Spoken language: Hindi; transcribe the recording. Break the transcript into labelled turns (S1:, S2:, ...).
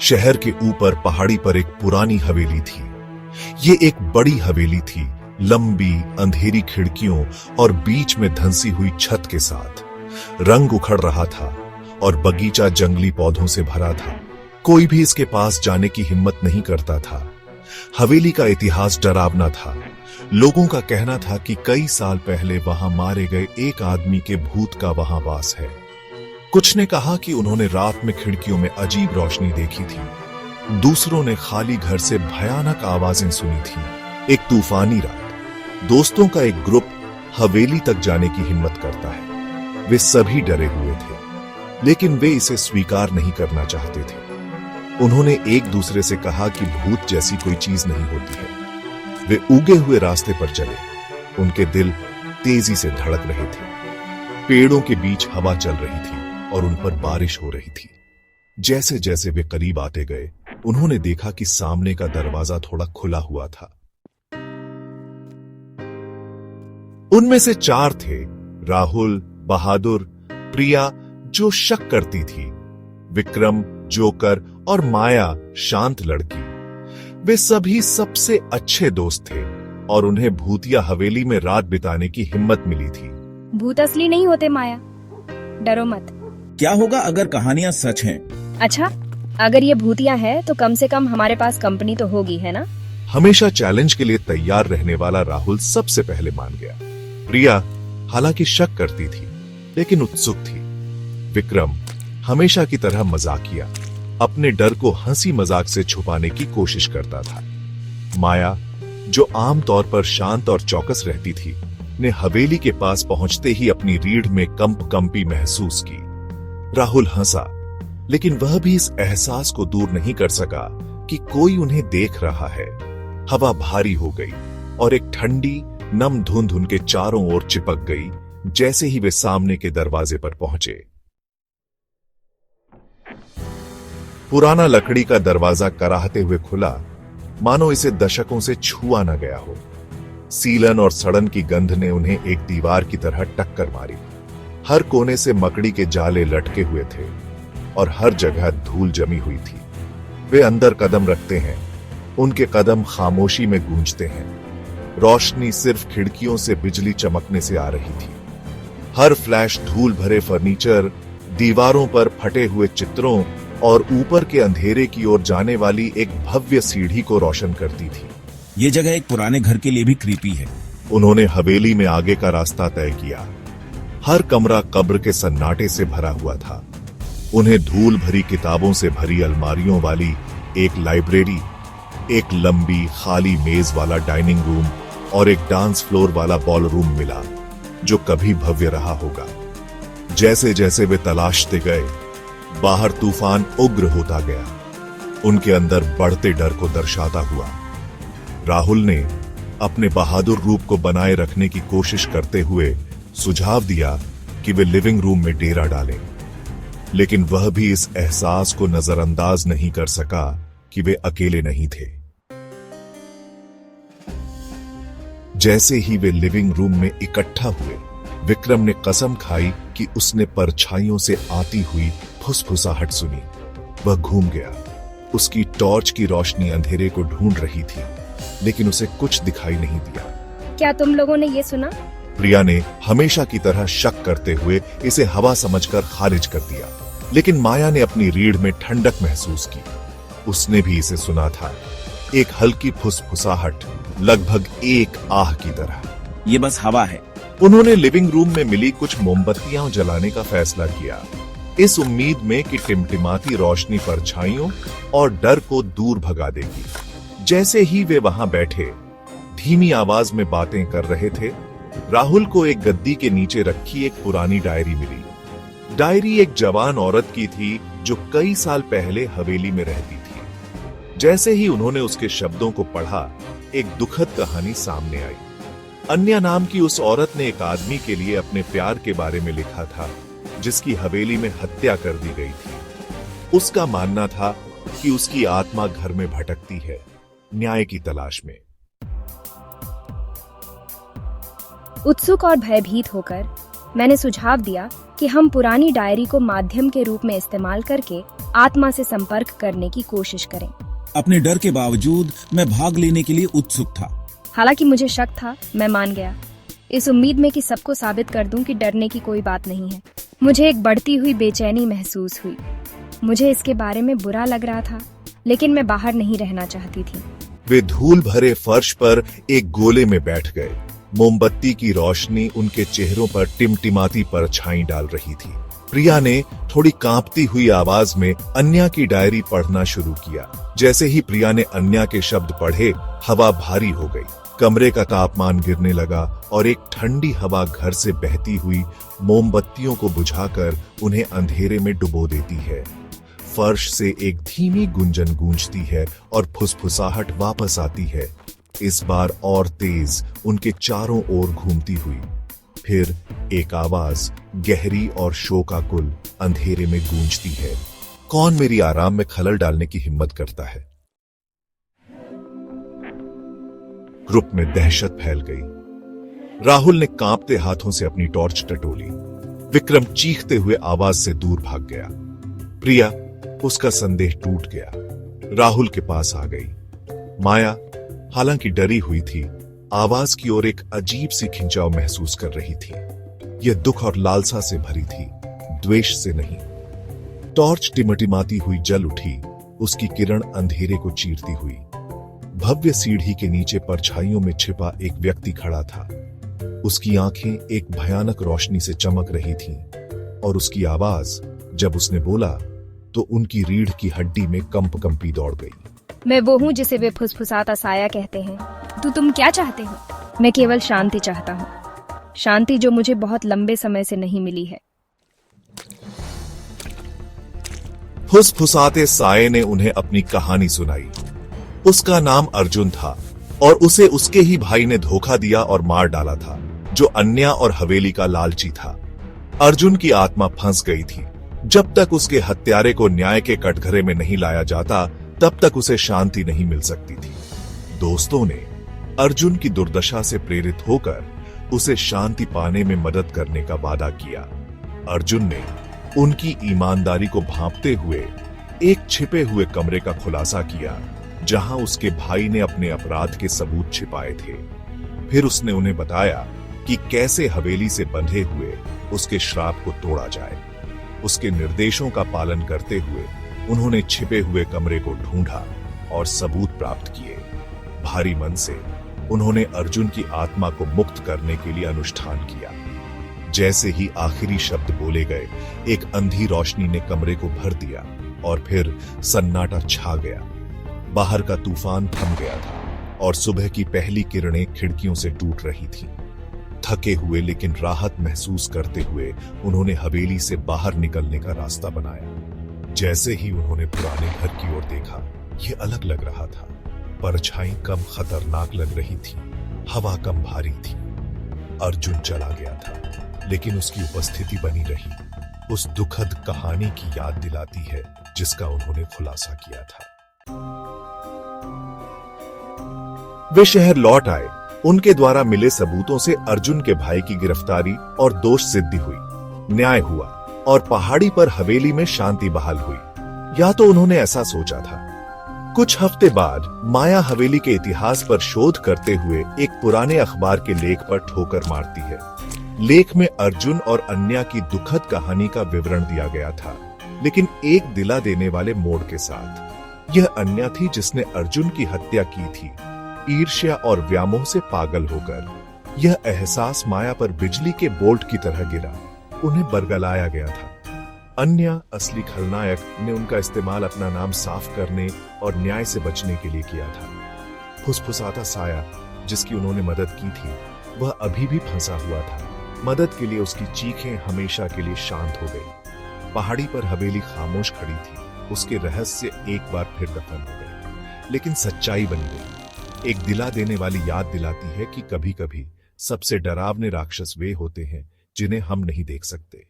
S1: शहर के ऊपर पहाड़ी पर एक पुरानी हवेली थी। ये एक बड़ी हवेली थी, लंबी अंधेरी खिड़कियों और बीच में धंसी हुई छत के साथ। रंग उखड़ रहा था और बगीचा जंगली पौधों से भरा था। कोई भी इसके पास जाने की हिम्मत नहीं करता था। हवेली का इतिहास डरावना था। लोगों का कहना था कि कई साल पहले वहां मारे गए एक आदमी के भूत का वहां वास है। कुछ ने कहा कि उन्होंने रात में खिड़कियों में अजीब रोशनी देखी थी। दूसरों ने खाली घर से भयानक आवाजें सुनी थी। एक तूफानी रात, दोस्तों का एक ग्रुप हवेली तक जाने की हिम्मत करता है। वे सभी डरे हुए थे, लेकिन वे इसे स्वीकार नहीं करना चाहते थे। उन्होंने एक दूसरे से कहा कि भूत जैसी कोई चीज नहीं होती है। वे उगे हुए रास्ते पर चले। उनके दिल तेजी से धड़क रहे थे। पेड़ों के बीच हवा चल रही थी और उन पर बारिश हो रही थी। जैसे जैसे वे करीब आते गए, उन्होंने देखा कि सामने का दरवाजा थोड़ा खुला हुआ था। उनमें से 4 थे, राहुल, बहादुर, प्रिया जो शक करती थी, विक्रम, जोकर और माया शांत लड़की। वे सभी सबसे अच्छे दोस्त थे और उन्हें भूतिया हवेली में रात बिताने की हिम्मत मिली थी।
S2: भूत असली नहीं होते माया, डरो मत।
S3: क्या होगा अगर कहानियां सच हैं?
S2: अच्छा, अगर ये भूतिया है तो कम से कम हमारे पास कंपनी तो होगी, है ना?
S1: हमेशा चैलेंज के लिए तैयार रहने वाला राहुल सबसे पहले मान गया। प्रिया हालांकि शक करती थी, लेकिन उत्सुक थी। विक्रम हमेशा की तरह मजाकिया, अपने डर को हंसी मजाक से छुपाने की कोशिश करता था। माया जो आमतौर पर शांत और चौकस रहती थी, ने हवेली के पास पहुंचते ही अपनी रीढ़ में कंपी महसूस की। राहुल हंसा, लेकिन वह भी इस एहसास को दूर नहीं कर सका कि कोई उन्हें देख रहा है। हवा भारी हो गई और एक ठंडी नम धुंध उनके चारों ओर चिपक गई जैसे ही वे सामने के दरवाजे पर पहुंचे। पुराना लकड़ी का दरवाजा कराहते हुए खुला, मानो इसे दशकों से छुआ न गया हो। सीलन और सड़न की गंध ने उन्हें एक दीवार की तरह टक्कर मारी। हर कोने से मकड़ी के जाले लटके हुए थे और हर जगह धूल जमी हुई थी। वे अंदर कदम रखते हैं, उनके कदम खामोशी में गूंजते हैं। रोशनी सिर्फ खिड़कियों से बिजली चमकने से आ रही थी। हर फ्लैश धूल भरे फर्नीचर, दीवारों पर फटे हुए चित्रों और ऊपर के अंधेरे की ओर जाने वाली एक भव्य सीढ़ी को रोशन करती थी।
S3: ये जगह एक पुराने घर के लिए भी क्रीपी है।
S1: उन्होंने हवेली में आगे का रास्ता तय किया। हर कमरा कब्र के सन्नाटे से भरा हुआ था। उन्हें धूल भरी किताबों से भरी अलमारियों वाली एक लाइब्रेरी, एक लंबी खाली मेज वाला डाइनिंग रूम और एक डांस फ्लोर वाला बॉलरूम मिला, जो कभी भव्य रहा होगा। जैसे जैसे वे तलाशते गए, बाहर तूफान उग्र होता गया, उनके अंदर बढ़ते डर को दर्शाता हुआ। राहुल ने अपने बहादुर रूप को बनाए रखने की कोशिश करते हुए सुझाव दिया कि वे लिविंग रूम में डेरा डालें, लेकिन वह भी इस एहसास को नजरअंदाज नहीं कर सका कि वे अकेले नहीं थे। जैसे ही वे लिविंग रूम में इकट्ठा हुए, विक्रम ने कसम खाई कि उसने परछाइयों से आती हुई फुसफुसाहट सुनी। वह घूम गया। उसकी टॉर्च की रोशनी अंधेरे को ढूंढ रही थी, लेकिन उसे कुछ दिखाई नहीं दिया।
S2: क्या तुम लोगों ने ये सुना?
S1: प्रिया ने हमेशा की तरह शक करते हुए इसे हवा समझकर खारिज कर दिया, लेकिन माया ने अपनी रीढ़ में ठंडक महसूस की। उसने भी इसे सुना था, एक हल्की फुसफुसाहट, लगभग एक आह की तरह।
S3: ये बस हवा है।
S1: उन्होंने लिविंग रूम में मिली कुछ मोमबत्तियां जलाने का फैसला किया, इस उम्मीद में कि टिमटिमाती रोशनी परछाइयों और डर को दूर भगा देगी। जैसे ही वे वहां बैठे, धीमी आवाज में बातें कर रहे थे, राहुल को एक गद्दी के नीचे रखी एक पुरानी डायरी मिली। डायरी एक जवान औरत की थी जो कई साल पहले हवेली में रहती थी। जैसे ही उन्होंने उसके शब्दों को पढ़ा, एक दुखद कहानी सामने आई। अन्या नाम की उस औरत ने एक आदमी के लिए अपने प्यार के बारे में लिखा था, जिसकी हवेली में हत्या कर दी गई थी। उसका मानना था कि उसकी आत्मा घर में भटकती है, न्याय की तलाश में।
S2: उत्सुक और भयभीत होकर मैंने सुझाव दिया कि कि हम पुरानी डायरी को माध्यम के रूप में इस्तेमाल करके आत्मा से संपर्क करने की कोशिश करें।
S3: अपने डर के बावजूद मैं भाग लेने के लिए उत्सुक था।
S2: हालांकि मुझे शक था, मैं मान गया, इस उम्मीद में कि सबको साबित कर दूं कि डरने की कोई बात नहीं है। मुझे एक बढ़ती हुई बेचैनी महसूस हुई। मुझे इसके बारे में बुरा लग रहा था, लेकिन मैं बाहर नहीं रहना चाहती थी।
S1: वे धूल भरे फर्श पर एक गोले में बैठ गए। मोमबत्ती की रोशनी उनके चेहरों पर टिमटिमाती परछाई डाल रही थी। प्रिया ने थोड़ी कांपती हुई आवाज में अन्या की डायरी पढ़ना शुरू किया। जैसे ही प्रिया ने अन्या के शब्द पढ़े, हवा भारी हो गई। कमरे का तापमान गिरने लगा और एक ठंडी हवा घर से बहती हुई मोमबत्तियों को बुझाकर उन्हें अंधेरे में डुबो देती है। फर्श से एक धीमी गुंजन गूंजती है और फुसफुसाहट वापस आती है, इस बार और तेज, उनके चारों ओर घूमती हुई। फिर एक आवाज गहरी और शोकाकुल अंधेरे में गूंजती है। कौन मेरी आराम में खलल डालने की हिम्मत करता है? ग्रुप में दहशत फैल गई। राहुल ने कांपते हाथों से अपनी टॉर्च टटोली। विक्रम चीखते हुए आवाज से दूर भाग गया। प्रिया, उसका संदेह टूट गया, राहुल के पास आ गई। माया, हालांकि डरी हुई थी, आवाज की ओर एक अजीब सी खिंचाव महसूस कर रही थी। यह दुख और लालसा से भरी थी, द्वेष से नहीं। टॉर्च टिमटिमाती हुई जल उठी, उसकी किरण अंधेरे को चीरती हुई। भव्य सीढ़ी के नीचे परछाइयों में छिपा एक व्यक्ति खड़ा था। उसकी आंखें एक भयानक रोशनी से चमक रही थीं, और उसकी आवाज जब उसने बोला तो उनकी रीढ़ की हड्डी में कंपी दौड़ गई।
S2: मैं वो हूँ जिसे वे फुसफुसाता साया कहते हैं। तुम क्या चाहते हो? मैं केवल शांति चाहता हूँ, शांति जो मुझे बहुत लंबे समय से नहीं मिली है।
S1: फुसफुसाते साये ने उन्हें अपनी कहानी सुनाई। उसका नाम अर्जुन था और उसे उसके ही भाई ने धोखा दिया और मार डाला था, जो अन्या और हवेली का लालची था। अर्जुन की आत्मा फंस गई थी। जब तक उसके हत्यारे को न्याय के कटघरे में नहीं लाया जाता, तब तक उसे शांति नहीं मिल सकती थी। दोस्तों ने अर्जुन की दुर्दशा से प्रेरित होकर उसे शांति पाने में मदद करने का वादा किया। अर्जुन ने उनकी ईमानदारी को भांपते हुए एक छिपे हुए कमरे का खुलासा किया, जहां उसके भाई ने अपने अपराध के सबूत छिपाए थे। फिर उसने उन्हें बताया कि कैसे हवेली से बंधे हुए उसके श्राप को तोड़ा जाए। उसके निर्देशों का पालन करते हुए उन्होंने छिपे हुए कमरे को ढूंढा और सबूत प्राप्त किए। भारी मन से उन्होंने अर्जुन की आत्मा को मुक्त करने के लिए अनुष्ठान किया। जैसे ही आखिरी शब्द बोले गए, एक अंधी रोशनी ने कमरे को भर दिया और फिर सन्नाटा छा गया। बाहर का तूफान थम गया था और सुबह की पहली किरणें खिड़कियों से टूट रही थीं। थके हुए लेकिन राहत महसूस करते हुए उन्होंने हवेली से बाहर निकलने का रास्ता बनाया। जैसे ही उन्होंने पुराने घर की ओर देखा, यह अलग लग रहा था। परछाई कम खतरनाक लग रही थी, हवा कम भारी थी। अर्जुन चला गया था, लेकिन उसकी उपस्थिति बनी रही, उस दुखद कहानी की याद दिलाती है जिसका उन्होंने खुलासा किया था। वे शहर लौट आए। उनके द्वारा मिले सबूतों से अर्जुन के भाई की गिरफ्तारी और दोष सिद्धि हुई। न्याय हुआ और पहाड़ी पर हवेली में शांति बहाल हुई, या तो उन्होंने ऐसा सोचा था। कुछ हफ्ते बाद माया हवेली के इतिहास पर शोध करते हुए एक पुराने अखबार के लेख पर ठोकर मारती है। लेख में अर्जुन और अन्या की दुखद कहानी का विवरण दिया गया था, लेकिन एक दिला देने वाले मोड़ के साथ। यह अन्या थी जिसने अर्जुन की हत्या की थी, ईर्ष्या और व्यामोह से पागल होकर। यह एहसास माया पर बिजली के बोल्ट की तरह गिरा, उन्हें बरगलाया गया था। अन्या, असली खलनायक, ने उनका इस्तेमाल अपना नाम साफ करने और न्याय से बचने के लिए किया था। फुसफुसाता साया, जिसकी उन्होंने मदद की थी, वह अभी भी फंसा हुआ था। मदद के लिए उसकी चीखें हमेशा के लिए शांत हो गई। पहाड़ी पर हवेली खामोश खड़ी थी, उसके रहस्य एक बार फिर दफन हो गए, लेकिन सच्चाई बन गई। एक दिला देने वाली याद दिलाती है कि कभी कभी सबसे डरावने राक्षस वे होते हैं जिन्हें हम नहीं देख सकते।